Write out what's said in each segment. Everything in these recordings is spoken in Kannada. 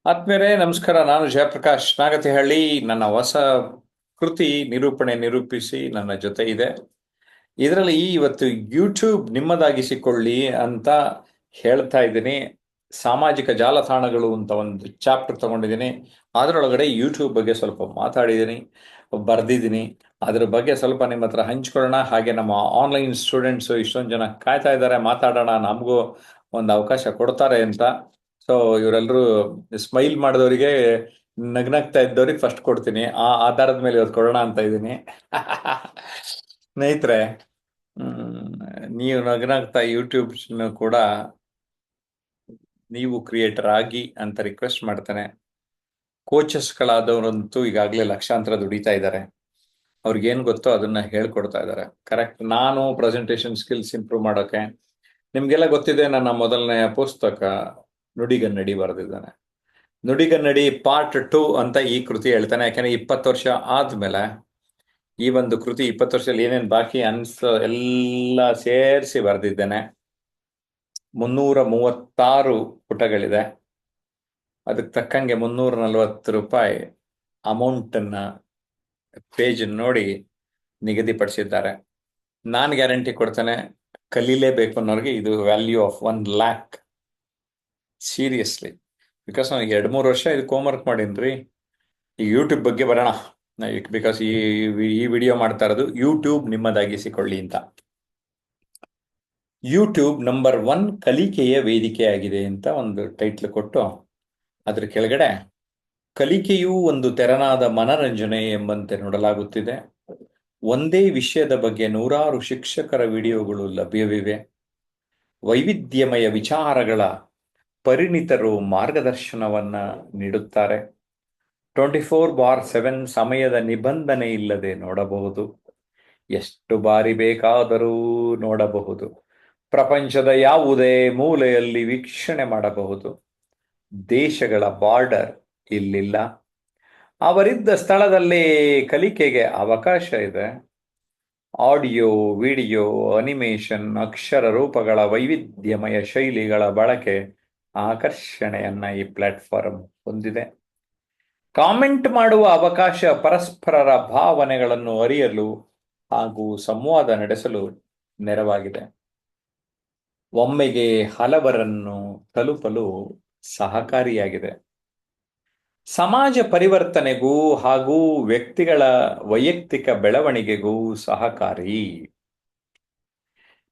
ಆತ್ಮೀಯರೇ ನಮಸ್ಕಾರ. ನಾನು ಜಯಪ್ರಕಾಶ್ ನಾಗತಿಹಳ್ಳಿ. ನನ್ನ ಹೊಸ ಕೃತಿ ನಿರೂಪಣೆ ನಿರೂಪಿಸಿ ನನ್ನ ಜೊತೆ ಇದೆ. ಇದರಲ್ಲಿ ಇವತ್ತು ಯೂಟ್ಯೂಬ್ ನಿಮ್ಮದಾಗಿಸಿಕೊಳ್ಳಿ ಅಂತ ಹೇಳ್ತಾ ಇದ್ದೀನಿ. ಸಾಮಾಜಿಕ ಜಾಲತಾಣಗಳು ಅಂತ ಒಂದು ಚಾಪ್ಟರ್ ತಗೊಂಡಿದ್ದೀನಿ. ಅದರೊಳಗಡೆ ಯೂಟ್ಯೂಬ್ ಬಗ್ಗೆ ಸ್ವಲ್ಪ ಮಾತಾಡಿದ್ದೀನಿ, ಬರೆದಿದ್ದೀನಿ. ಅದ್ರ ಬಗ್ಗೆ ಸ್ವಲ್ಪ ನಿಮ್ಮ ಹತ್ರ ಹಂಚ್ಕೊಳ್ಳೋಣ. ಹಾಗೆ ನಮ್ಮ ಆನ್ಲೈನ್ ಸ್ಟೂಡೆಂಟ್ಸು ಇಷ್ಟೊಂದು ಜನ ಕಾಯ್ತಾ ಇದ್ದಾರೆ, ಮಾತಾಡೋಣ, ನಮಗೂ ಒಂದು ಅವಕಾಶ ಕೊಡ್ತಾರೆ ಅಂತ. ಸೊ ಇವರೆಲ್ಲರೂ ಸ್ಮೈಲ್ ಮಾಡಿದವರಿಗೆ, ನಗ್ನಗ್ತಾ ಇದ್ದವ್ರಿಗೆ ಫಸ್ಟ್ ಕೊಡ್ತೀನಿ. ಆ ಆಧಾರದ ಮೇಲೆ ಇವತ್ತು ಕೊಡೋಣ ಅಂತ ಇದ್ದೀನಿ. ಸ್ನೇಹಿತರೆ, ನೀವು ನಗ್ನಗ್ತಾ ಯೂಟ್ಯೂಬ್ ಕೂಡ ನೀವು ಕ್ರಿಯೇಟರ್ ಆಗಿ ಅಂತ ರಿಕ್ವೆಸ್ಟ್ ಮಾಡ್ತೇನೆ. ಕೋಚಸ್ಗಳಾದವರಂತೂ ಈಗಾಗಲೇ ಲಕ್ಷಾಂತರ ದುಡಿತಾ ಇದ್ದಾರೆ. ಅವ್ರಿಗೇನು ಗೊತ್ತೋ ಅದನ್ನ ಹೇಳ್ಕೊಡ್ತಾ ಇದ್ದಾರೆ. ಕರೆಕ್ಟ್. ನಾನು ಪ್ರೆಸೆಂಟೇಷನ್ ಸ್ಕಿಲ್ಸ್ ಇಂಪ್ರೂವ್ ಮಾಡೋಕೆ, ನಿಮ್ಗೆಲ್ಲ ಗೊತ್ತಿದೆ, ನನ್ನ ಮೊದಲನೆಯ ಪುಸ್ತಕ ನುಡಿಗನ್ನಡಿ ಬರೆದಿದ್ದಾನೆ. ನುಡಿಗನ್ನಡಿ ಪಾರ್ಟ್ 2 ಅಂತ ಈ ಕೃತಿ ಹೇಳ್ತಾನೆ. ಯಾಕಂದ್ರೆ 20 ವರ್ಷ ಆದ್ಮೇಲೆ ಈ ಒಂದು ಕೃತಿ 20 ವರ್ಷದಲ್ಲಿ ಏನೇನು ಬಾಕಿ ಎಲ್ಲ ಸೇರಿಸಿ ಬರೆದಿದ್ದೇನೆ. 336 ಪುಟಗಳಿದೆ. ಅದಕ್ಕೆ ತಕ್ಕಂಗೆ 340 ರೂಪಾಯಿ ಅಮೌಂಟನ್ನ ಪೇಜ್ ನೋಡಿ ನಿಗದಿಪಡಿಸಿದ್ದಾರೆ. ನಾನು ಗ್ಯಾರಂಟಿ ಕೊಡ್ತೇನೆ, ಕಲೀಲೇಬೇಕು ಅನ್ನೋರಿಗೆ ಇದು value of 1 lakh. Seriously. Because ನಾನು 2-3 ವರ್ಷ ಇದಕ್ಕೆ ಹೋಮ್ವರ್ಕ್ ಮಾಡೀನಿ. ಈ ಯೂಟ್ಯೂಬ್ ಬಗ್ಗೆ ಬರೋಣ. ಬಿಕಾಸ್ ಈ ವಿಡಿಯೋ ಮಾಡ್ತಾ ಇರೋದು ಯೂಟ್ಯೂಬ್ ನಿಮ್ಮದಾಗಿಸಿಕೊಳ್ಳಿ ಅಂತ. ಯೂಟ್ಯೂಬ್ ನಂಬರ್ 1 ಕಲಿಕೆಯ ವೇದಿಕೆಯಾಗಿದೆ ಅಂತ ಒಂದು ಟೈಟ್ಲ್ ಕೊಟ್ಟು, ಅದ್ರ ಕೆಳಗಡೆ ಕಲಿಕೆಯೂ ಒಂದು ತೆರನಾದ ಮನರಂಜನೆ ಎಂಬಂತೆ ನೋಡಲಾಗುತ್ತಿದೆ. ಒಂದೇ ವಿಷಯದ ಬಗ್ಗೆ 100 ಶಿಕ್ಷಕರ ವಿಡಿಯೋಗಳು ಲಭ್ಯವಿವೆ. ವೈವಿಧ್ಯಮಯ ವಿಚಾರಗಳ ಪರಿಣಿತರು ಮಾರ್ಗದರ್ಶನವನ್ನ ನೀಡುತ್ತಾರೆ. 24/7 ಸಮಯದ ನಿಬಂಧನೆ ಇಲ್ಲದೆ ನೋಡಬಹುದು. ಎಷ್ಟು ಬಾರಿ ಬೇಕಾದರೂ ನೋಡಬಹುದು. ಪ್ರಪಂಚದ ಯಾವುದೇ ಮೂಲೆಯಲ್ಲಿ ವೀಕ್ಷಣೆ ಮಾಡಬಹುದು. ದೇಶಗಳ ಬಾರ್ಡರ್ ಇಲ್ಲಿಲ್ಲ. ಅವರಿದ್ದ ಸ್ಥಳದಲ್ಲಿ ಕಲಿಕೆಗೆ ಅವಕಾಶ ಇದೆ. ಆಡಿಯೋ, ವಿಡಿಯೋ, ಅನಿಮೇಷನ್, ಅಕ್ಷರ ರೂಪಗಳ ವೈವಿಧ್ಯಮಯ ಶೈಲಿಗಳ ಬಳಕೆ ಆಕರ್ಷಣೆಯನ್ನ ಈ ಪ್ಲಾಟ್ಫಾರ್ಮ್ ಹೊಂದಿದೆ. ಕಾಮೆಂಟ್ ಮಾಡುವ ಅವಕಾಶ ಪರಸ್ಪರರ ಭಾವನೆಗಳನ್ನು ಅರಿಯಲು ಹಾಗೂ ಸಂವಾದ ನಡೆಸಲು ನೆರವಾಗಿದೆ. ಒಮ್ಮೆಗೆ ಹಲವರನ್ನು ತಲುಪಲು ಸಹಕಾರಿಯಾಗಿದೆ. ಸಮಾಜ ಪರಿವರ್ತನೆಗೂ ಹಾಗೂ ವ್ಯಕ್ತಿಗಳ ವೈಯಕ್ತಿಕ ಬೆಳವಣಿಗೆಗೂ ಸಹಕಾರಿ.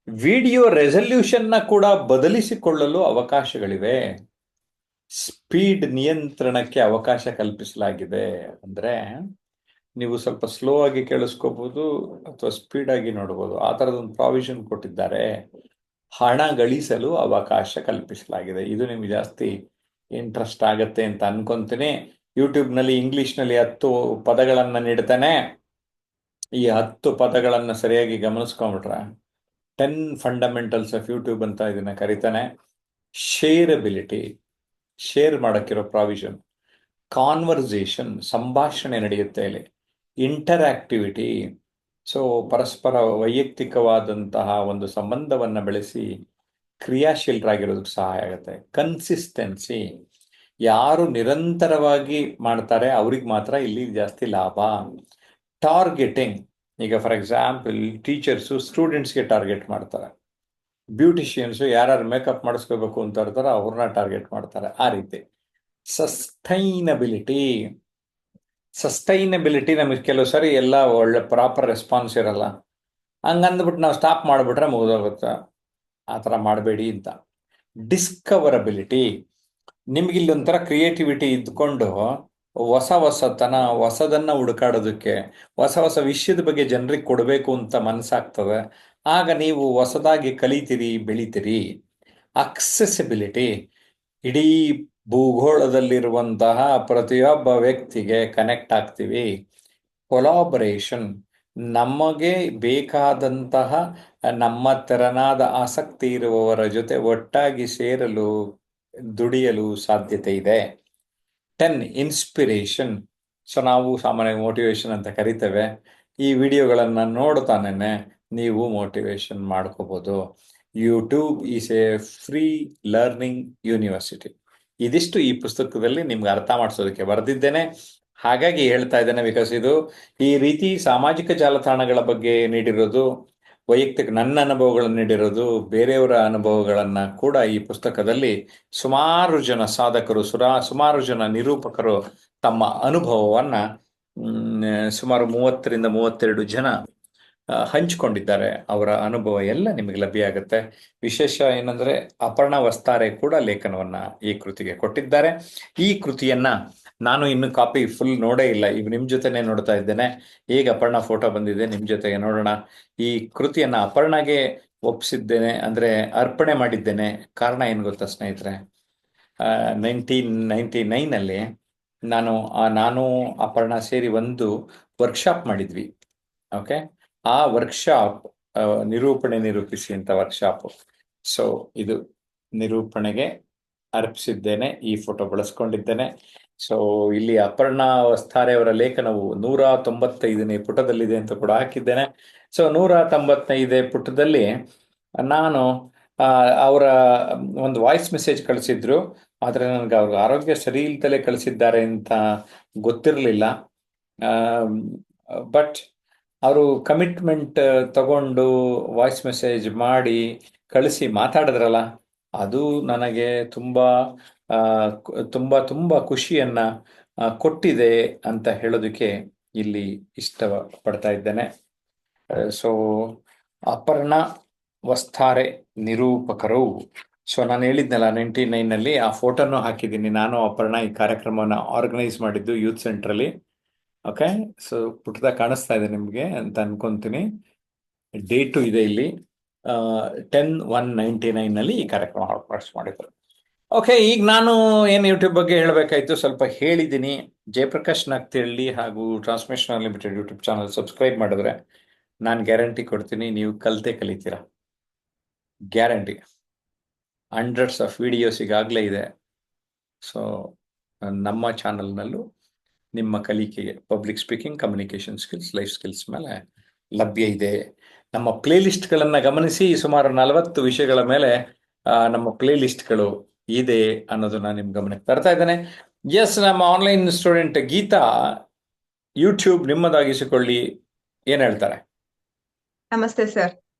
ವಿಡಿಯೋ ರೆಸಲ್ಯೂಷನ್ನ ಕೂಡ ಬದಲಿಸಿಕೊಳ್ಳಲು ಅವಕಾಶಗಳಿವೆ. ಸ್ಪೀಡ್ ನಿಯಂತ್ರಣಕ್ಕೆ ಅವಕಾಶ ಕಲ್ಪಿಸಲಾಗಿದೆ. ಅಂದ್ರೆ ನೀವು ಸ್ವಲ್ಪ ಸ್ಲೋ ಆಗಿ ಕೇಳಿಸ್ಕೋಬಹುದು ಅಥವಾ ಸ್ಪೀಡ್ ಆಗಿ ನೋಡಬಹುದು. ಆ ತರದೊಂದು ಪ್ರಾವಿಷನ್ ಕೊಟ್ಟಿದ್ದಾರೆ. ಹಣ ಗಳಿಸಲು ಅವಕಾಶ ಕಲ್ಪಿಸಲಾಗಿದೆ. ಇದು ನಿಮ್ಗೆ ಜಾಸ್ತಿ ಇಂಟ್ರೆಸ್ಟ್ ಆಗತ್ತೆ ಅಂತ ಅನ್ಕೊಂತೀನಿ. ಯೂಟ್ಯೂಬ್ನಲ್ಲಿ ಇಂಗ್ಲಿಷ್ನಲ್ಲಿ 10 ಪದಗಳನ್ನ ನೀಡ್ತಾನೆ. ಈ 10 ಪದಗಳನ್ನ ಸರಿಯಾಗಿ ಗಮನಿಸ್ಕೊಂಡ್ಬಿಟ್ರೆ 10 ಫಂಡಮೆಂಟಲ್ಸ್ ಆಫ್ ಯೂಟ್ಯೂಬ್ ಅಂತ ಇದನ್ನ ಕರೀತಾನೆ. ಶೇರಬಿಲಿಟಿ, ಶೇರ್ ಮಾಡಕ್ಕಿರೋ ಪ್ರಾವಿಷನ್. ಕಾನ್ವರ್ಸೇಷನ್, ಸಂಭಾಷಣೆ ನಡೆಯುತ್ತೆ ಇಲ್ಲಿ. ಇಂಟರ್ಆಕ್ಟಿವಿಟಿ, ಸೊ ಪರಸ್ಪರ ವೈಯಕ್ತಿಕವಾದಂತಹ ಒಂದು ಸಂಬಂಧವನ್ನ ಬೆಳೆಸಿ ಕ್ರಿಯಾಶೀಲರಾಗಿರೋದಕ್ಕೆ ಸಹಾಯ ಆಗುತ್ತೆ. ಕನ್ಸಿಸ್ಟೆನ್ಸಿ, ಯಾರು ನಿರಂತರವಾಗಿ ಮಾಡ್ತಾರೆ ಅವ್ರಿಗೆ ಮಾತ್ರ ಇಲ್ಲಿ ಜಾಸ್ತಿ ಲಾಭ. ಟಾರ್ಗೆಟಿಂಗ್, ಈಗ ಫಾರ್ ಎಕ್ಸಾಂಪಲ್ ಟೀಚರ್ಸು ಸ್ಟೂಡೆಂಟ್ಸ್ಗೆ ಟಾರ್ಗೆಟ್ ಮಾಡ್ತಾರೆ. ಬ್ಯೂಟಿಷಿಯನ್ಸು ಯಾರು ಮೇಕಪ್ ಮಾಡಿಸ್ಕೋಬೇಕು ಅಂತ ಇರ್ತಾರೋ ಅವ್ರನ್ನ ಟಾರ್ಗೆಟ್ ಮಾಡ್ತಾರೆ. ಆ ರೀತಿ. ಸಸ್ಟೈನಬಿಲಿಟಿ, ನಮಗೆ ಕೆಲವು ಸರಿ ಎಲ್ಲ ಒಳ್ಳೆ ಪ್ರಾಪರ್ ರೆಸ್ಪಾನ್ಸ್ ಇರಲ್ಲ. ಹಂಗಂದ್ಬಿಟ್ಟು ನಾವು ಸ್ಟಾಪ್ ಮಾಡಿಬಿಟ್ರೆ ಮುಗಿದೋಗುತ್ತೆ. ಆ ಥರ ಮಾಡಬೇಡಿ ಅಂತ. ಡಿಸ್ಕವರಬಿಲಿಟಿ, ನಿಮ್ಗಿಲ್ಲಿ ಒಂಥರ ಕ್ರಿಯೇಟಿವಿಟಿ ಇದ್ಕೊಂಡು ಹೊಸದನ್ನ ಹುಡುಕಾಡೋದಕ್ಕೆ, ಹೊಸ ವಿಷಯದ ಬಗ್ಗೆ ಜನರಿಗೆ ಕೊಡಬೇಕು ಅಂತ ಮನಸ್ಸಾಗ್ತದೆ. ಆಗ ನೀವು ಹೊಸದಾಗಿ ಕಲಿತೀರಿ, ಬೆಳಿತೀರಿ. ಅಕ್ಸೆಸಿಬಿಲಿಟಿ, ಇಡೀ ಭೂಗೋಳದಲ್ಲಿರುವಂತಹ ಪ್ರತಿಯೊಬ್ಬ ವ್ಯಕ್ತಿಗೆ ಕನೆಕ್ಟ್ ಆಗ್ತೀವಿ. ಕೊಲಾಬರೇಷನ್, ನಮಗೆ ಬೇಕಾದಂತಹ ನಮ್ಮ ತೆರನಾದ ಆಸಕ್ತಿ ಇರುವವರ ಜೊತೆ ಒಟ್ಟಾಗಿ ಸೇರಲು, ದುಡಿಯಲು ಸಾಧ್ಯತೆ ಇದೆ. 10 ಇನ್ಸ್ಪಿರೇಷನ್, ಸೊ ನಾವು ಸಾಮಾನ್ಯ ಮೋಟಿವೇಶನ್ ಅಂತ ಕರಿತೇವೆ. ಈ ವಿಡಿಯೋಗಳನ್ನ ನೋಡ್ತಾನೆ ನೀವು ಮೋಟಿವೇಶನ್ ಮಾಡ್ಕೋಬಹುದು. YouTube is A free learning university. ಇದಿಷ್ಟು ಈ ಪುಸ್ತಕದಲ್ಲಿ ನಿಮ್ಗೆ ಅರ್ಥ ಮಾಡಿಸೋದಕ್ಕೆ ಬರೆದಿದ್ದೇನೆ. ಹಾಗಾಗಿ ಹೇಳ್ತಾ ಇದ್ದೇನೆ, ಬಿಕಾಸ್ ಇದು ಈ ರೀತಿ ಸಾಮಾಜಿಕ ಜಾಲತಾಣಗಳ ಬಗ್ಗೆ ನೀಡಿರೋದು, ವೈಯಕ್ತಿಕ ನನ್ನ ಅನುಭವಗಳನ್ನು ನೀಡಿರೋದು, ಬೇರೆಯವರ ಅನುಭವಗಳನ್ನ ಕೂಡ ಈ ಪುಸ್ತಕದಲ್ಲಿ ಸುಮಾರು ಜನ ಸಾಧಕರು, ಸುಮಾರು ಜನ ನಿರೂಪಕರು ತಮ್ಮ ಅನುಭವವನ್ನ ಸುಮಾರು 30ರಿಂದ 32 ಜನ ಹಂಚಿಕೊಂಡಿದ್ದಾರೆ. ಅವರ ಅನುಭವ ಎಲ್ಲ ನಿಮಗೆ ಲಭ್ಯ ಆಗುತ್ತೆ. ವಿಶೇಷ ಏನಂದ್ರೆ ಅಪರ್ಣಾ ವಸ್ತಾರೆ ಕೂಡ ಲೇಖನವನ್ನ ಈ ಕೃತಿಗೆ ಕೊಟ್ಟಿದ್ದಾರೆ. ಈ ಕೃತಿಯನ್ನ ನಾನು ಇನ್ನು ಕಾಪಿ ಫುಲ್ ನೋಡೇ ಇಲ್ಲ, ಈಗ ನಿಮ್ ಜೊತೆನೆ ನೋಡ್ತಾ ಇದ್ದೇನೆ. ಈಗ ಅಪರ್ಣಾ ಫೋಟೋ ಬಂದಿದೆ, ನಿಮ್ ಜೊತೆಗೆ ನೋಡೋಣ. ಈ ಕೃತಿಯನ್ನ ಅಪರ್ಣಾಗೆ ಒಪ್ಪಿಸಿದ್ದೇನೆ, ಅಂದ್ರೆ ಅರ್ಪಣೆ ಮಾಡಿದ್ದೇನೆ. ಕಾರಣ ಏನ್ ಗೊತ್ತಾ ಸ್ನೇಹಿತರೆ, 1999 ನಾನು ಅಪರ್ಣಾ ಸೇರಿ ಒಂದು ವರ್ಕ್ಶಾಪ್ ಮಾಡಿದ್ವಿ. ಓಕೆ, ಆ ವರ್ಕ್ಶಾಪ್ ನಿರೂಪಿಸಿ ಅಂತ ವರ್ಕ್ಶಾಪ್. ಸೊ ಇದು ನಿರೂಪಣೆಗೆ ಅರ್ಪಿಸಿದ್ದೇನೆ, ಈ ಫೋಟೋ ಬಳಸ್ಕೊಂಡಿದ್ದೇನೆ. ಸೊ ಇಲ್ಲಿ ಅಪರ್ಣಾ ವಸ್ತಾರೆ ಅವರ ಲೇಖನವು 195ನೇ ಪುಟದಲ್ಲಿದೆ ಅಂತ ಕೂಡ ಹಾಕಿದ್ದೇನೆ. ಸೊ 195 ಪುಟದಲ್ಲಿ ನಾನು ಅವರ ಒಂದು ವಾಯ್ಸ್ ಮೆಸೇಜ್ ಕಳಿಸಿದ್ರು, ಆದ್ರೆ ನನಗೆ ಅವ್ರ ಆರೋಗ್ಯ ಸರಿ ಇಲ್ದಲೇ ಕಳಿಸಿದ್ದಾರೆ ಅಂತ ಗೊತ್ತಿರಲಿಲ್ಲ. ಬಟ್ ಅವರು ಕಮಿಟ್ಮೆಂಟ್ ತಗೊಂಡು ವಾಯ್ಸ್ ಮೆಸೇಜ್ ಮಾಡಿ ಕಳಿಸಿ ಮಾತಾಡಿದ್ರಲ್ಲ, ಅದು ನನಗೆ ತುಂಬಾ ತುಂಬಾ ತುಂಬಾ ಖುಷಿಯನ್ನ ಕೊಟ್ಟಿದೆ ಅಂತ ಹೇಳೋದಕ್ಕೆ ಇಲ್ಲಿ ಇಷ್ಟ ಪಡ್ತಾ ಇದ್ದೇನೆ. ಸೊ ಅಪರ್ಣಾ ವಸ್ತಾರೆ ನಿರೂಪಕರು. ಸೊ ನಾನು ಹೇಳಿದ್ನಲ್ಲ 99ನಲ್ಲಿ ಆ ಫೋಟೋನು ಹಾಕಿದ್ದೀನಿ. ನಾನು ಅಪರ್ಣಾ ಈ ಕಾರ್ಯಕ್ರಮವನ್ನು ಆರ್ಗನೈಸ್ ಮಾಡಿದ್ದು ಯೂತ್ ಸೆಂಟ್ರಲ್ಲಿ. ಓಕೆ, ಸೊ ಪುಟದಾಗ ಕಾಣಿಸ್ತಾ ಇದೆ ನಿಮ್ಗೆ ಅಂತ ಅನ್ಕೊಂತೀನಿ. ಡೇಟು ಇದೆ ಇಲ್ಲಿ, 10/1/99ನಲ್ಲಿ ಈ ಕಾರ್ಯಕ್ರಮ ಆರ್ಗನೈಸ್ ಮಾಡಿದ್ರು. ಓಕೆ, ಈಗ ನಾನು ಏನು ಯೂಟ್ಯೂಬ್ ಬಗ್ಗೆ ಹೇಳಬೇಕಾಯ್ತು ಸ್ವಲ್ಪ ಹೇಳಿದ್ದೀನಿ. ಜಯಪ್ರಕಾಶ್ ನಾಗ್ತಿಹಳ್ಳಿ ಹಾಗೂ transmission unlimited YouTube channel subscribe ಮಾಡಿದ್ರೆ ನಾನು ಗ್ಯಾರಂಟಿ ಕೊಡ್ತೀನಿ, ನೀವು ಕಲಿತೀರಾ. ಗ್ಯಾರಂಟಿ. ಹಂಡ್ರೆಡ್ಸ್ ಆಫ್ ವಿಡಿಯೋಸ್ ಈಗಾಗಲೇ ಇದೆ. ಸೊ ನಮ್ಮ ಚಾನಲ್ನಲ್ಲೂ ನಿಮ್ಮ ಕಲಿಕೆಗೆ public speaking, communication skills, life skills ಮೇಲೆ ಲಭ್ಯ ಇದೆ. ನಮ್ಮ ಪ್ಲೇ ಲಿಸ್ಟ್ಗಳನ್ನು ಗಮನಿಸಿ, ಸುಮಾರು 40 ವಿಷಯಗಳ ಮೇಲೆ ನಮ್ಮ ಪ್ಲೇ ಲಿಸ್ಟ್ಗಳು ಇದೆ ಅನ್ನೋದನ್ನ ನಿಮ್ ಗಮನಕ್ಕೆ ತರ್ತಾ ಇದ್ದೇನೆ. ಎಸ್, ನಮ್ಮ ಆನ್ಲೈನ್ ಸ್ಟೂಡೆಂಟ್ ಗೀತಾ, ಯೂಟ್ಯೂಬ್ ನಿಮ್ಮದಾಗಿಸಿಕೊಳ್ಳಿ ಏನ್ ಹೇಳ್ತಾರೆ? ನಮಸ್ತೆ ಸರ್.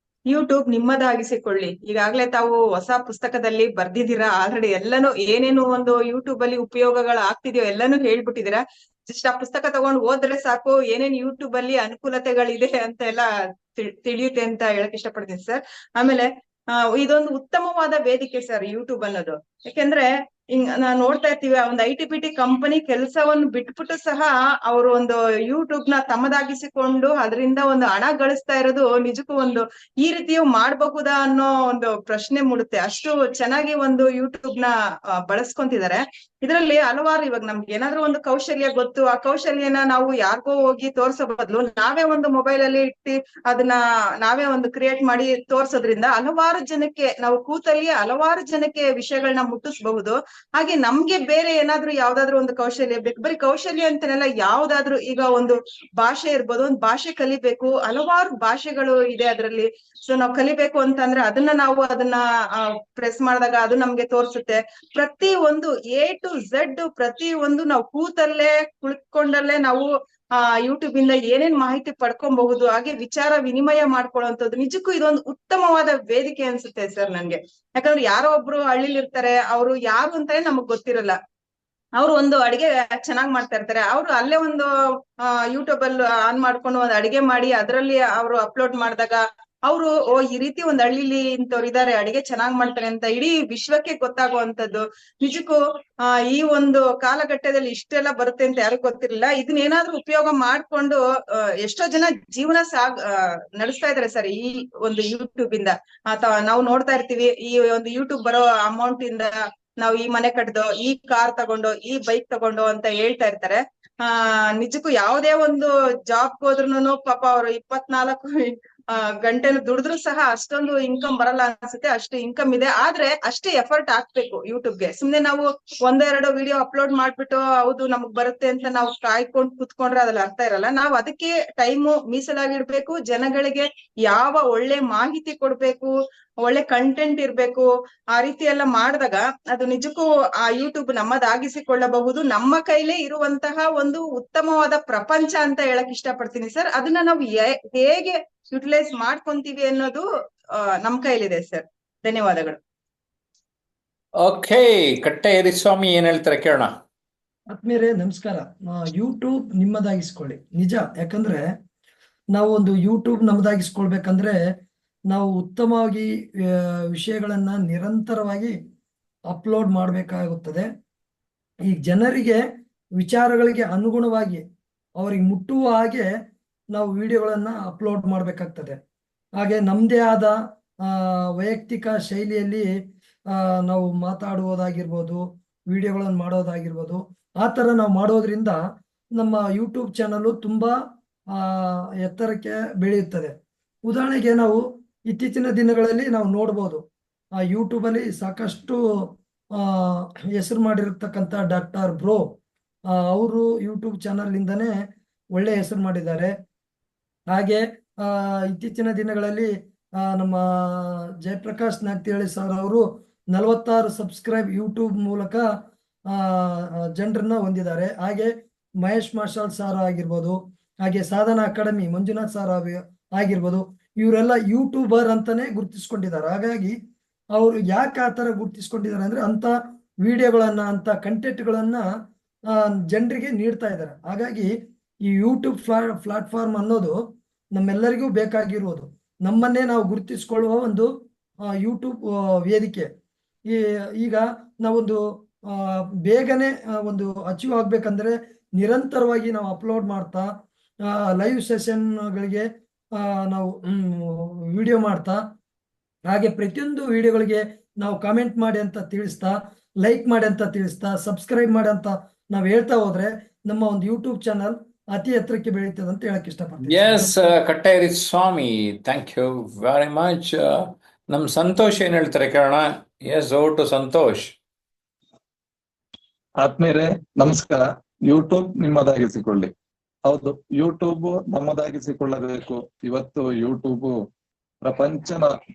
ಯೂಟ್ಯೂಬ್ ನಿಮ್ಮದಾಗಿಸಿಕೊಳ್ಳಿ. ಈಗಾಗಲೇ ತಾವು ಹೊಸ ಪುಸ್ತಕದಲ್ಲಿ ಬರ್ದಿದ್ದೀರಾ. ಆಲ್ರೆಡಿ ಎಲ್ಲಾನು ಏನೇನು ಒಂದು ಯೂಟ್ಯೂಬ್ ಅಲ್ಲಿ ಉಪಯೋಗಗಳು ಆಗ್ತಿದೆಯೋ ಎಲ್ಲಾನು ಹೇಳ್ಬಿಟ್ಟಿದ್ದೀರಾ. ಜಸ್ಟ್ ಆ ಪುಸ್ತಕ ತಗೊಂಡು ಓದ್ರೆ ಸಾಕು, ಏನೇನ್ ಯೂಟ್ಯೂಬ್ ಅಲ್ಲಿ ಅನುಕೂಲತೆಗಳಿದೆ ಅಂತ ಎಲ್ಲ ತಿಳಿಯುತ್ತೆ ಅಂತ ಹೇಳಕ್ ಇಷ್ಟಪಡ್ತೀನಿ ಸರ್. ಆಮೇಲೆ ಇದೊಂದು ಉತ್ತಮವಾದ ವೇದಿಕೆ ಸರ್ ಯೂಟ್ಯೂಬ್ ಅನ್ನೋದು. ಯಾಕೆಂದ್ರೆ ನಾವ್ ನೋಡ್ತಾ ಇರ್ತೀವಿ, ಒಂದು ITBT ಕಂಪನಿ ಕೆಲಸವನ್ನು ಬಿಟ್ಬಿಟ್ಟು ಸಹ ಅವರು ಒಂದು ಯೂಟ್ಯೂಬ್ ನ ತಮ್ಮದಾಗಿಸಿಕೊಂಡು ಅದರಿಂದ ಒಂದು ಹಣ ಗಳಿಸ್ತಾ ಇರೋದು ನಿಜಕ್ಕೂ ಒಂದು ಈ ರೀತಿಯೂ ಮಾಡಬಹುದಾ ಅನ್ನೋ ಒಂದು ಪ್ರಶ್ನೆ ಮೂಡುತ್ತೆ. ಅಷ್ಟು ಚೆನ್ನಾಗಿ ಒಂದು ಯೂಟ್ಯೂಬ್ ನ ಬಳಸ್ಕೊಂತಿದ್ದಾರೆ. ಇದರಲ್ಲಿ ಹಲವಾರು, ಇವಾಗ ನಮ್ಗೆ ಏನಾದ್ರೂ ಒಂದು ಕೌಶಲ್ಯ ಗೊತ್ತು, ಆ ಕೌಶಲ್ಯನ ನಾವು ಯಾರಿಗೋ ಹೋಗಿ ತೋರ್ಸೋ ಬದಲು ನಾವೇ ಒಂದು ಮೊಬೈಲ್ ಅಲ್ಲಿ ಇಟ್ಟು ಅದನ್ನ ನಾವೇ ಒಂದು ಕ್ರಿಯೇಟ್ ಮಾಡಿ ತೋರ್ಸೋದ್ರಿಂದ ಹಲವಾರು ಜನಕ್ಕೆ, ನಾವು ಕೂತಲ್ಲಿ ಹಲವಾರು ಜನಕ್ಕೆ ವಿಷಯಗಳನ್ನ ಮುಟ್ಟಿಸಬಹುದು. ಹಾಗೆ ನಮ್ಗೆ ಬೇರೆ ಏನಾದ್ರೂ ಯಾವ್ದಾದ್ರು ಒಂದು ಕೌಶಲ್ಯ ಬೇಕು, ಬರೀ ಕೌಶಲ್ಯ ಅಂತಾನೆಲ್ಲ ಯಾವ್ದಾದ್ರು, ಈಗ ಒಂದು ಭಾಷೆ ಇರ್ಬೋದು, ಒಂದು ಭಾಷೆ ಕಲಿಬೇಕು, ಹಲವಾರು ಭಾಷೆಗಳು ಇದೆ ಅದರಲ್ಲಿ. ಸೊ ನಾವು ಕಲಿಬೇಕು ಅಂತಂದ್ರೆ ಅದನ್ನ ಪ್ರೆಸ್ ಮಾಡಿದಾಗ ಅದು ನಮ್ಗೆ ತೋರ್ಸುತ್ತೆ. ಪ್ರತಿ ಒಂದು A to Z ಪ್ರತಿ ಒಂದು ನಾವು ಕೂತಲ್ಲೇ ಕುಳಿತುಕೊಂಡಲ್ಲೇ ನಾವು ಯೂಟ್ಯೂಬ್ ಇಂದ ಏನೇನ್ ಮಾಹಿತಿ ಪಡ್ಕೊಬಹುದು, ಹಾಗೆ ವಿಚಾರ ವಿನಿಮಯ ಮಾಡ್ಕೊಳ್ಳುವಂಥದ್ದು. ನಿಜಕ್ಕೂ ಇದೊಂದು ಉತ್ತಮವಾದ ವೇದಿಕೆ ಅನ್ಸುತ್ತೆ ಸರ್ ನನ್ಗೆ. ಯಾಕಂದ್ರೆ ಯಾರೋ ಒಬ್ರು ಹಳ್ಳಿಲಿ ಇರ್ತಾರೆ, ಅವರು ಯಾರು ಅಂತಾನೆ ನಮಗ್ ಗೊತ್ತಿರಲ್ಲ. ಅವ್ರು ಒಂದು ಅಡಿಗೆ ಚೆನ್ನಾಗ್ ಮಾಡ್ತಾ ಇರ್ತಾರೆ, ಅವ್ರು ಅಲ್ಲೇ ಒಂದು ಯೂಟ್ಯೂಬ್ ಅಲ್ಲಿ ಆನ್ ಮಾಡ್ಕೊಂಡು ಒಂದು ಅಡಿಗೆ ಮಾಡಿ ಅದರಲ್ಲಿ ಅವರು ಅಪ್ಲೋಡ್ ಮಾಡಿದಾಗ ಅವರು ಈ ರೀತಿ ಒಂದ್ ಹಳ್ಳಿಲಿ ಇಂಥವ್ರು ಇದಾರೆ, ಅಡಿಗೆ ಚೆನ್ನಾಗ್ ಮಾಡ್ತಾರೆ ಅಂತ ಇಡೀ ವಿಶ್ವಕ್ಕೆ ಗೊತ್ತಾಗುವಂತದ್ದು. ನಿಜಕ್ಕೂ ಈ ಒಂದು ಕಾಲಘಟ್ಟದಲ್ಲಿ ಇಷ್ಟೆಲ್ಲ ಬರುತ್ತೆ ಅಂತ ಯಾರಿಗೂ ಗೊತ್ತಿರಲಿಲ್ಲ. ಇದನ್ನ ಏನಾದ್ರೂ ಉಪಯೋಗ ಮಾಡ್ಕೊಂಡು ಎಷ್ಟೋ ಜನ ಜೀವನ ನಡೆಸ್ತಾ ಇದಾರೆ ಸರ್ ಈ ಒಂದು ಯೂಟ್ಯೂಬ್ ಇಂದ. ನಾವು ನೋಡ್ತಾ ಇರ್ತೀವಿ, ಈ ಒಂದು ಯೂಟ್ಯೂಬ್ ಬರೋ ಅಮೌಂಟ್ ಇಂದ ನಾವು ಈ ಮನೆ ಕಟ್ದೋ, ಈ ಕಾರ್ ತಗೊಂಡು, ಈ ಬೈಕ್ ತಗೊಂಡು ಅಂತ ಹೇಳ್ತಾ ಇರ್ತಾರೆ. ನಿಜಕ್ಕೂ ಯಾವುದೇ ಒಂದು ಜಾಬ್ ಹೋದ್ರುನು ಪಾಪ ಅವರು 24 ಗಂಟೆಲು ದುಡಿದ್ರು ಸಹ ಅಷ್ಟೊಂದು ಇನ್ಕಮ್ ಬರಲ್ಲ ಅನ್ಸುತ್ತೆ. ಅಷ್ಟು ಇನ್ಕಮ್ ಇದೆ, ಆದ್ರೆ ಅಷ್ಟೇ ಎಫರ್ಟ್ ಹಾಕ್ಬೇಕು ಯೂಟ್ಯೂಬ್ಗೆ. ಸುಮ್ನೆ ನಾವು ಒಂದೆರಡು ವಿಡಿಯೋ ಅಪ್ಲೋಡ್ ಮಾಡ್ಬಿಟ್ಟು ಹೌದು ನಮಗ್ ಬರುತ್ತೆ ಅಂತ ನಾವು ಕಾಯ್ಕೊಂಡು ಕುತ್ಕೊಂಡ್ರೆ ಅದ್ರಲ್ಲಿ ಅರ್ಥ ಇರಲ್ಲ. ನಾವು ಅದಕ್ಕೆ ಟೈಮು ಮೀಸಲಾಗಿಡ್ಬೇಕು. ಜನಗಳಿಗೆ ಯಾವ ಒಳ್ಳೆ ಮಾಹಿತಿ ಕೊಡ್ಬೇಕು, ಒಳ್ಳೆ ಕಂಟೆಂಟ್ ಇರ್ಬೇಕು, ಆ ರೀತಿ ಎಲ್ಲ ಮಾಡಿದಾಗ ಅದು ನಿಜಕ್ಕೂ ಆ ಯೂಟ್ಯೂಬ್ ನಮ್ಮದಾಗಿಸಿಕೊಳ್ಳಬಹುದು. ನಮ್ಮ ಕೈಲೇ ಇರುವಂತಹ ಒಂದು ಉತ್ತಮವಾದ ಪ್ರಪಂಚ ಅಂತ ಹೇಳಕ್ ಇಷ್ಟಪಡ್ತೀನಿ ಸರ್. ಅದನ್ನ ನಾವು ಹೇಗೆ ಯುಟಿಲೈಸ್ ಮಾಡ್ಕೊಂತೀವಿ ಅನ್ನೋದು ನಮ್ ಕೈಲಿದೆ ಸರ್. ಧನ್ಯವಾದಗಳು. ಓಕೆ, ಕಟ್ಟೆ ಯರಿಸ್ವಾಮಿ ಏನ್ ಹೇಳ್ತಾರೆ ಕೇಳೋಣ. ಆತ್ಮೀಯರೇ ನಮಸ್ಕಾರ. ಯೂಟ್ಯೂಬ್ ನಿಮ್ಮದಾಗಿಸ್ಕೊಳ್ಳಿ. ನಿಜ, ಯಾಕಂದ್ರೆ ನಾವು ಒಂದು ಯೂಟ್ಯೂಬ್ ನಮ್ಮದಾಗಿಸ್ಕೊಳ್ಬೇಕಂದ್ರೆ ನಾವು ಉತ್ತಮವಾಗಿ ವಿಷಯಗಳನ್ನ ನಿರಂತರವಾಗಿ ಅಪ್ಲೋಡ್ ಮಾಡಬೇಕಾಗುತ್ತದೆ. ಈ ಜನರಿಗೆ ವಿಚಾರಗಳಿಗೆ ಅನುಗುಣವಾಗಿ ಅವರಿಗೆ ಮುಟ್ಟುವ ಹಾಗೆ ನಾವು ವಿಡಿಯೋಗಳನ್ನ ಅಪ್ಲೋಡ್ ಮಾಡಬೇಕಾಗ್ತದೆ. ಹಾಗೆ ನಮ್ಮದೇ ಆದ ವೈಯಕ್ತಿಕ ಶೈಲಿಯಲ್ಲಿ ನಾವು ಮಾತಾಡುವುದಾಗಿರ್ಬೋದು, ವಿಡಿಯೋಗಳನ್ನು ಮಾಡೋದಾಗಿರ್ಬೋದು, ಆ ಥರ ನಾವು ಮಾಡೋದ್ರಿಂದ ನಮ್ಮ ಯೂಟ್ಯೂಬ್ ಚಾನಲ್ ತುಂಬಾ ಎತ್ತರಕ್ಕೆ ಬೆಳೆಯುತ್ತದೆ. ಉದಾಹರಣೆಗೆ ನಾವು ಇತ್ತೀಚಿನ ದಿನಗಳಲ್ಲಿ ನಾವು ನೋಡ್ಬೋದು, ಯೂಟ್ಯೂಬಲ್ಲಿ ಸಾಕಷ್ಟು ಹೆಸರು ಮಾಡಿರ್ತಕ್ಕಂಥ ಡಾಕ್ಟರ್ ಬ್ರೋ ಅವರು ಯೂಟ್ಯೂಬ್ ಚಾನಲ್ನಿಂದನೇ ಒಳ್ಳೆ ಹೆಸರು ಮಾಡಿದ್ದಾರೆ. ಹಾಗೆ ಇತ್ತೀಚಿನ ದಿನಗಳಲ್ಲಿ ನಮ್ಮ ಜಯಪ್ರಕಾಶ್ ನಾಗ್ತಿಹಳ್ಳಿ ಸರ್ ಅವರು 46 ಸಬ್ಸ್ಕ್ರೈಬ್ ಯೂಟ್ಯೂಬ್ ಮೂಲಕ ಜನರನ್ನ ಹೊಂದಿದ್ದಾರೆ. ಹಾಗೆ ಮಹೇಶ್ ಮಾರ್ಷಲ್ ಸಾರ್ ಆಗಿರ್ಬೋದು, ಹಾಗೆ ಸಾಧನಾ ಅಕಾಡೆಮಿ ಮಂಜುನಾಥ್ ಸಾರ್ ಆಗಿರ್ಬೋದು, ಇವರೆಲ್ಲ ಯೂಟ್ಯೂಬರ್ ಅಂತಾನೆ ಗುರುತಿಸ್ಕೊಂಡಿದ್ದಾರೆ. ಹಾಗಾಗಿ ಅವರು ಯಾಕೆ ಆ ಥರ ಗುರುತಿಸ್ಕೊಂಡಿದ್ದಾರೆ ಅಂದ್ರೆ ಅಂತ ವಿಡಿಯೋಗಳನ್ನ, ಅಂತ ಕಂಟೆಂಟ್ಗಳನ್ನ ಜನರಿಗೆ ನೀಡ್ತಾ ಇದ್ದಾರೆ. ಹಾಗಾಗಿ ಈ ಯೂಟ್ಯೂಬ್ ಪ್ಲಾಟ್ಫಾರ್ಮ್ ಅನ್ನೋದು ನಮ್ಮೆಲ್ಲರಿಗೂ ಬೇಕಾಗಿರುವುದು. ನಮ್ಮನ್ನೇ ನಾವು ಗುರುತಿಸ್ಕೊಳ್ಳುವ ಒಂದು ಯೂಟ್ಯೂಬ್ ವೇದಿಕೆ. ಈಗ ನಾವೊಂದು ಬೇಗನೆ ಒಂದು ಅಚೀವ್ ಆಗ್ಬೇಕಂದ್ರೆ ನಿರಂತರವಾಗಿ ನಾವು ಅಪ್ಲೋಡ್ ಮಾಡ್ತಾ, ಲೈವ್ ಸೆಷನ್ಗಳಿಗೆ ನಾವು ವಿಡಿಯೋ ಮಾಡ್ತಾ, ಹಾಗೆ ಪ್ರತಿಯೊಂದು ವಿಡಿಯೋಗಳಿಗೆ ನಾವು ಕಾಮೆಂಟ್ ಮಾಡಿ ಅಂತ ತಿಳಿಸ್ತಾ, ಲೈಕ್ ಮಾಡಿ ಅಂತ ತಿಳಿಸ್ತಾ, ಸಬ್ಸ್ಕ್ರೈಬ್ ಮಾಡಿ ಅಂತ ನಾವು ಹೇಳ್ತಾ ಹೋದ್ರೆ ನಮ್ಮ ಒಂದು ಯೂಟ್ಯೂಬ್ ಚಾನಲ್ ಅತಿ ಎತ್ತರಕ್ಕೆ ಬೆಳೀತದೆ ಅಂತ ಹೇಳಕ್ ಇಷ್ಟಪಡ್ತೀನಿ. Yes, Katte Yariswamy, thank you very much. ನಮ್ ಸಂತೋಷ್ ಏನ್ ಹೇಳ್ತಾರೆ ಕೇಳೋಣ. Yes, over to Santosh. ಆತ್ಮೀಯರೇ ನಮಸ್ಕಾರ. ಯೂಟ್ಯೂಬ್ ನಿಮ್ಮದಾಗಿಸಿಕೊಳ್ಳಿ. ಹೌದು, ಯೂಟ್ಯೂಬ್ ನಮ್ಮದಾಗಿಸಿಕೊಳ್ಳಬೇಕು. ಇವತ್ತು ಯೂಟ್ಯೂಬ್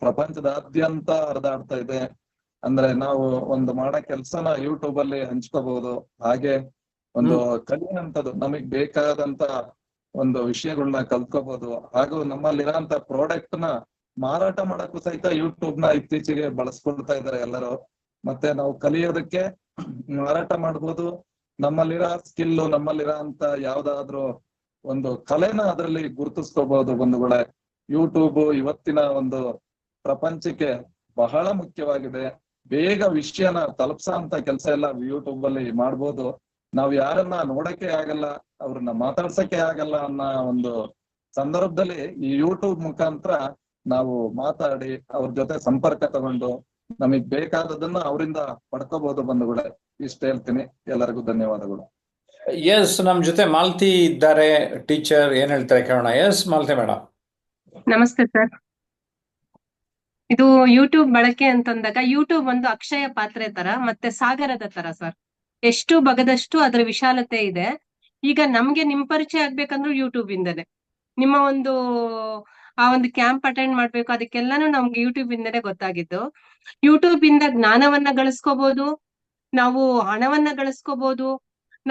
ಪ್ರಪಂಚದಾದ್ಯಂತ ಹರಿದಾಡ್ತಾ ಇದೆ. ಅಂದ್ರೆ ನಾವು ಒಂದು ಮಾಡೋ ಕೆಲ್ಸನ ಯೂಟ್ಯೂಬ್ ಅಲ್ಲಿ ಹಂಚ್ಕೋಬಹುದು. ಹಾಗೆ ಒಂದು ಕಲಿಯುವಂಥದ್ದು, ನಮಗ್ ಬೇಕಾದಂತ ಒಂದು ವಿಷಯಗಳನ್ನ ಕಲ್ತ್ಕೋಬಹುದು. ಹಾಗೂ ನಮ್ಮಲ್ಲಿರೋಂತ ಪ್ರಾಡಕ್ಟ್ ನ ಮಾರಾಟ ಮಾಡಕ್ಕೂ ಸಹಿತ ಯೂಟ್ಯೂಬ್ ನ ಇತ್ತೀಚೆಗೆ ಬಳಸ್ಕೊಳ್ತಾ ಇದ್ದಾರೆ ಎಲ್ಲರೂ. ಮತ್ತೆ ನಾವು ಕಲಿಯೋದಕ್ಕೆ ಮಾರಾಟ ಮಾಡ್ಬೋದು. ನಮ್ಮಲ್ಲಿರೋ ಸ್ಕಿಲ್, ನಮ್ಮಲ್ಲಿರೋ ಅಂತ ಯಾವ್ದಾದ್ರು ಒಂದು ಕಲೆನ ಅದರಲ್ಲಿ ಗುರುತಿಸ್ಕೋಬಹುದು ಬಂಧುಗಳೇ. ಯೂಟ್ಯೂಬ್ ಇವತ್ತಿನ ಒಂದು ಪ್ರಪಂಚಕ್ಕೆ ಬಹಳ ಮುಖ್ಯವಾಗಿದೆ. ಬೇಗ ವಿಷಯನ ತಲುಪ್ಸಂತ ಕೆಲಸ ಎಲ್ಲ ಯೂಟ್ಯೂಬ್ ಅಲ್ಲಿ ಮಾಡ್ಬೋದು. ನಾವ್ ಯಾರನ್ನ ನೋಡಕ್ಕೆ ಆಗಲ್ಲ, ಅವ್ರನ್ನ ಮಾತಾಡ್ಸಕ್ಕೆ ಆಗಲ್ಲ ಅನ್ನೋ ಒಂದು ಸಂದರ್ಭದಲ್ಲಿ ಈ ಯೂಟ್ಯೂಬ್ ಮುಖಾಂತರ ನಾವು ಮಾತಾಡಿ ಅವ್ರ ಜೊತೆ ಸಂಪರ್ಕ ತಗೊಂಡು ನಮಗ್ ಬೇಕಾದದನ್ನ ಅವರಿಂದ ಪಡ್ಕೋಬಹುದು ಬಂಧುಗಳೇ. ಇಷ್ಟ ಹೇಳ್ತೀನಿ. ಎಲ್ಲರಿಗೂ ಧನ್ಯವಾದಗಳು. ಎಸ್, ನಮ್ ಜೊತೆ ಮಾಲತಿ ಇದ್ದಾರೆ, ಟೀಚರ್. ಏನ್ ಹೇಳ್ತಾರೆ ಕೇಳೋಣ. Yes Malathi madam. ನಮಸ್ತೆ ಸರ್. ಇದು ಯೂಟ್ಯೂಬ್ ಬಳಕೆ ಅಂತಂದಾಗ ಯೂಟ್ಯೂಬ್ ಒಂದು ಅಕ್ಷಯ ಪಾತ್ರೆ ತರ ಮತ್ತೆ ಸಾಗರದ ತರ ಸರ್. ಎಷ್ಟು ಬಗದಷ್ಟು ಅದರ ವಿಶಾಲತೆ ಇದೆ. ಈಗ ನಮ್ಗೆ ನಿಮ್ ಪರಿಚಯ ಆಗ್ಬೇಕಂದ್ರೂ ಯೂಟ್ಯೂಬ್ ಇಂದನೇ. ನಿಮ್ಮ ಒಂದು ಆ ಒಂದು ಕ್ಯಾಂಪ್ ಅಟೆಂಡ್ ಮಾಡ್ಬೇಕು, ಅದಕ್ಕೆಲ್ಲಾನು ನಮ್ಗೆ ಯೂಟ್ಯೂಬ್ ಇಂದನೇ ಗೊತ್ತಾಗಿದ್ದು. ಯೂಟ್ಯೂಬ್ ಇಂದ ಜ್ಞಾನವನ್ನ ಗಳಿಸ್ಕೋಬಹುದು, ನಾವು ಹಣವನ್ನ ಗಳಿಸ್ಕೋಬಹುದು.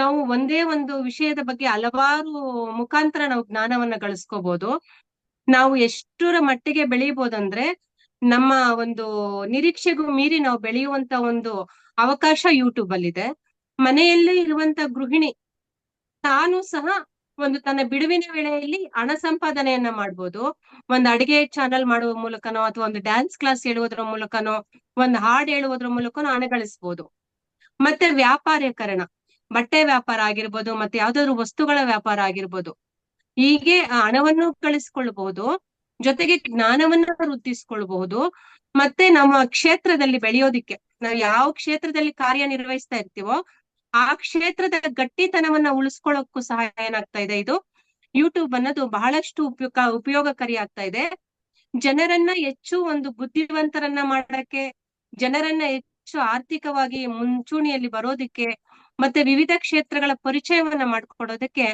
ನಾವು ಒಂದೇ ಒಂದು ವಿಷಯದ ಬಗ್ಗೆ ಹಲವಾರು ಮುಖಾಂತರ ನಾವು ಜ್ಞಾನವನ್ನ ಗಳಿಸ್ಕೋಬಹುದು. ನಾವು ಎಷ್ಟರ ಮಟ್ಟಿಗೆ ಬೆಳೆಯಬಹುದಂದ್ರೆ ನಮ್ಮ ಒಂದು ನಿರೀಕ್ಷೆಗೂ ಮೀರಿ ನಾವು ಬೆಳೆಯುವಂತ ಒಂದು ಅವಕಾಶ ಯೂಟ್ಯೂಬ್ ಅಲ್ಲಿ ಇದೆ. ಮನೆಯಲ್ಲೇ ಇರುವಂತ ಗೃಹಿಣಿ ತಾನು ಸಹ ಒಂದು ತನ್ನ ಬಿಡುವಿನ ವೇಳೆಯಲ್ಲಿ ಹಣ ಸಂಪಾದನೆಯನ್ನ ಮಾಡ್ಬೋದು. ಒಂದು ಅಡಿಗೆ ಚಾನಲ್ ಮಾಡುವ ಮೂಲಕನೋ, ಅಥವಾ ಒಂದು ಡ್ಯಾನ್ಸ್ ಕ್ಲಾಸ್ ಹೇಳುವುದರ ಮೂಲಕನೋ, ಒಂದು ಹಾಡು ಹೇಳುವುದರ ಮೂಲಕನೋ ಹಣ ಗಳಿಸ್ಬೋದು. ಮತ್ತೆ ವ್ಯಾಪಾರೀಕರಣ, ಬಟ್ಟೆ ವ್ಯಾಪಾರ ಆಗಿರ್ಬೋದು, ಮತ್ತೆ ಯಾವ್ದಾದ್ರು ವಸ್ತುಗಳ ವ್ಯಾಪಾರ ಆಗಿರ್ಬೋದು. ಹೀಗೆ ಹಣವನ್ನು ಗಳಿಸ್ಕೊಳ್ಬಹುದು, ಜೊತೆಗೆ ಜ್ಞಾನವನ್ನ ವೃದ್ಧಿಸ್ಕೊಳ್ಬಹುದು. ಮತ್ತೆ ನಮ್ಮ ಕ್ಷೇತ್ರದಲ್ಲಿ ಬೆಳೆಯೋದಿಕ್ಕೆ, ನಾವು ಯಾವ ಕ್ಷೇತ್ರದಲ್ಲಿ ಕಾರ್ಯನಿರ್ವಹಿಸ್ತಾ ಇರ್ತೀವೋ ಆ ಕ್ಷೇತ್ರದ ಗಟ್ಟಿತನವನ್ನ ಉಳಿಸ್ಕೊಳ್ಳೋಕ್ಕೂ ಸಹ ಏನಾಗ್ತಾ ಇದೆ, ಇದು ಯೂಟ್ಯೂಬ್ ಅನ್ನೋದು ಬಹಳಷ್ಟು ಉಪಯೋಗಕಾರಿ ಆಗ್ತಾ ಇದೆ. ಜನರನ್ನ ಹೆಚ್ಚು ಒಂದು ಬುದ್ಧಿವಂತರನ್ನ ಮಾಡಕ್ಕೆ, ಜನರನ್ನ ಹೆಚ್ಚು ಆರ್ಥಿಕವಾಗಿ ಮುಂಚೂಣಿಯಲ್ಲಿ ಬರೋದಿಕ್ಕೆ, ಮತ್ತೆ ವಿವಿಧ ಕ್ಷೇತ್ರಗಳ ಪರಿಚಯವನ್ನ ಮಾಡ್ಕೊಡೋದಕ್ಕೆ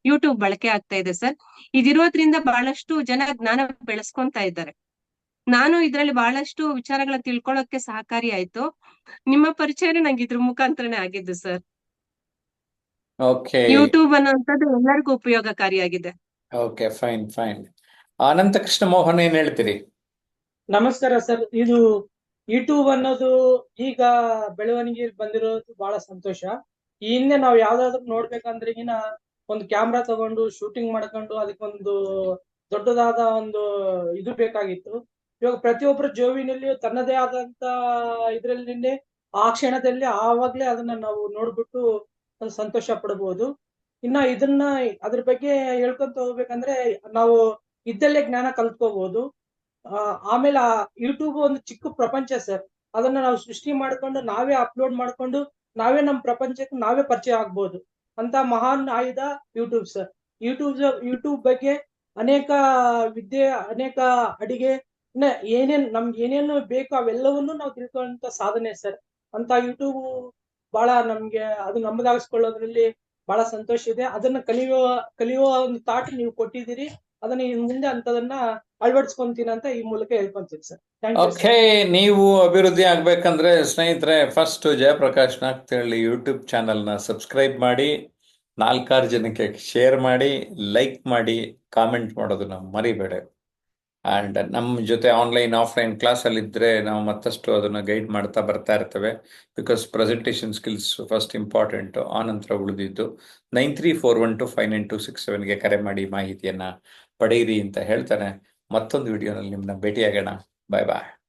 ಯೂಟ್ಯೂಬ್ ಬಳಕೆ ಆಗ್ತಾ ಇದೆ ಸರ್. ಇದಿರೋದ್ರಿಂದ ಬಹಳಷ್ಟು ಜನ ಜ್ಞಾನ ಬೆಳೆಸ್ಕೊಂತ ಇದ್ದಾರೆ. ನಾನು ಇದ್ರಲ್ಲಿ ಬಹಳಷ್ಟು ವಿಚಾರಗಳ ತಿಳ್ಕೊಳ್ಳೋಕೆ ಸಹಕಾರಿ ಆಯ್ತು. ನಿಮ್ಮ ಪರಿಚಯನೇ ನಂಗೆ ಇದ್ರ ಮುಖಾಂತರನೇ ಆಗಿದ್ದು ಸರ್. ಓಕೆ ಯೂಟ್ಯೂಬ್ ಅನ್ನೋಂಥದ್ದು ಎಲ್ಲರಿಗೂ ಉಪಯೋಗಕಾರಿಯಾಗಿದೆ. Okay, fine fine. Ananta Krishna Mohan ಏನ್ ಹೇಳ್ತೀರಿ? ನಮಸ್ಕಾರ ಸರ್. ಇದು ಯೂಟ್ಯೂಬ್ ಅನ್ನೋದು ಈಗ ಬೆಳವಣಿಗೆ ಬಂದಿರೋದು ಬಹಳ ಸಂತೋಷ. ಈ ಹಿಂದೆ ನಾವು ಯಾವ್ದಾದ್ರು ನೋಡ್ಬೇಕಂದ್ರೆಗಿನ ಒಂದು ಕ್ಯಾಮ್ರಾ ತಗೊಂಡು ಶೂಟಿಂಗ್ ಮಾಡ್ಕೊಂಡು ಅದಕ್ಕೊಂದು ದೊಡ್ಡದಾದ ಒಂದು ಇದು ಬೇಕಾಗಿತ್ತು. ಇವಾಗ ಪ್ರತಿಯೊಬ್ಬರ ಜೋಬಿನಲ್ಲಿಯೂ ತನ್ನದೇ ಆದಂತ ಇದ್ರಲ್ಲಿ ಆ ಕ್ಷಣದಲ್ಲಿ ಆವಾಗ್ಲೇ ಅದನ್ನ ನಾವು ನೋಡ್ಬಿಟ್ಟು ಒಂದು ಸಂತೋಷ ಪಡಬಹುದು. ಇನ್ನ ಇದನ್ನ ಅದ್ರ ಬಗ್ಗೆ ಹೇಳ್ಕೊಂತ ಹೋಗ್ಬೇಕಂದ್ರೆ ನಾವು ಇದ್ದಲ್ಲೇ ಜ್ಞಾನ ಕಲ್ತ್ಕೋಬಹುದು. ಆಮೇಲೆ ಯೂಟ್ಯೂಬ್ ಒಂದು ಚಿಕ್ಕ ಪ್ರಪಂಚ ಸರ್. ಅದನ್ನ ನಾವು ಸೃಷ್ಟಿ ಮಾಡ್ಕೊಂಡು ನಾವೇ ಅಪ್ಲೋಡ್ ಮಾಡ್ಕೊಂಡು ನಾವೇ ನಮ್ಮ ಪ್ರಪಂಚಕ್ಕೆ ನಾವೇ ಪರಿಚಯ ಆಗ್ಬೋದು ಅಂತ ಮಹಾನ್ ಆಯುಧ ಯೂಟ್ಯೂಬ್ ಸರ್. ಯೂಟ್ಯೂಬ್ ಬಗ್ಗೆ ಅನೇಕ ವಿದ್ಯೆ, ಅನೇಕ ಅಡಿಗೆ, ನಮ್ಗೆ ಏನೇನು ಬೇಕು ಅವೆಲ್ಲವನ್ನೂ ನಾವು ತಿಳ್ಕೊಳ್ಳುವಂತ ಸಾಧನೆ ಸರ್. ಅಂತ ಯೂಟ್ಯೂಬ್ ಬಹಳ ನಮ್ಗೆ ಅದು ನಮ್ಮದಾಗಿಸ್ಕೊಳ್ಳೋದ್ರಲ್ಲಿ ಬಹಳ ಸಂತೋಷ ಇದೆ. ಅದನ್ನ ಕಲಿಯುವ ಒಂದು ತಾಟ್ ನೀವು ಕೊಟ್ಟಿದ್ದೀರಿ. ಅದನ್ನ ಇನ್ ಮುಂದೆ ಅಂತದನ್ನ ಅಳವಡಿಸ್ಕೊಂತೀನಿ ಅಂತ ಈ ಮೂಲಕ ಹೇಳ್ಕೊಂತೀನಿ sir. Thank you sir. Okay, ನೀವು ಅಭಿವೃದ್ಧಿ ಆಗ್ಬೇಕಂದ್ರೆ ಸ್ನೇಹಿತರೆ, ಫಸ್ಟ್ ಜಯಪ್ರಕಾಶ್ ನಾಗ್ತಿಹಳ್ಳಿ ಯೂಟ್ಯೂಬ್ ಚಾನಲ್ನ ಸಬ್ಸ್ಕ್ರೈಬ್ ಮಾಡಿ, 4-6 ಜನಕ್ಕೆ ಶೇರ್ ಮಾಡಿ, ಲೈಕ್ ಮಾಡಿ, ಕಾಮೆಂಟ್ ಮಾಡೋದನ್ನ ಮರಿಬೇಡಿ. ಆ್ಯಂಡ್ ನಮ್ಮ ಜೊತೆ ಆನ್ಲೈನ್ ಆಫ್ಲೈನ್ ಕ್ಲಾಸಲ್ಲಿದ್ದರೆ ನಾವು ಮತ್ತಷ್ಟು ಅದನ್ನು ಗೈಡ್ ಮಾಡ್ತಾ ಬರ್ತಾ ಇರ್ತೇವೆ. Because presentation skills first important, ಆನಂತರ ಉಳಿದಿದ್ದು. 9341259267ಗೆ ಕರೆ ಮಾಡಿ ಮಾಹಿತಿಯನ್ನು ಪಡೆಯಿರಿ ಅಂತ ಹೇಳ್ತಾನೆ. ಮತ್ತೊಂದು ವಿಡಿಯೋನಲ್ಲಿ ನಿಮ್ಮನ್ನ ಭೇಟಿಯಾಗೋಣ. ಬಾಯ್ ಬಾಯ್.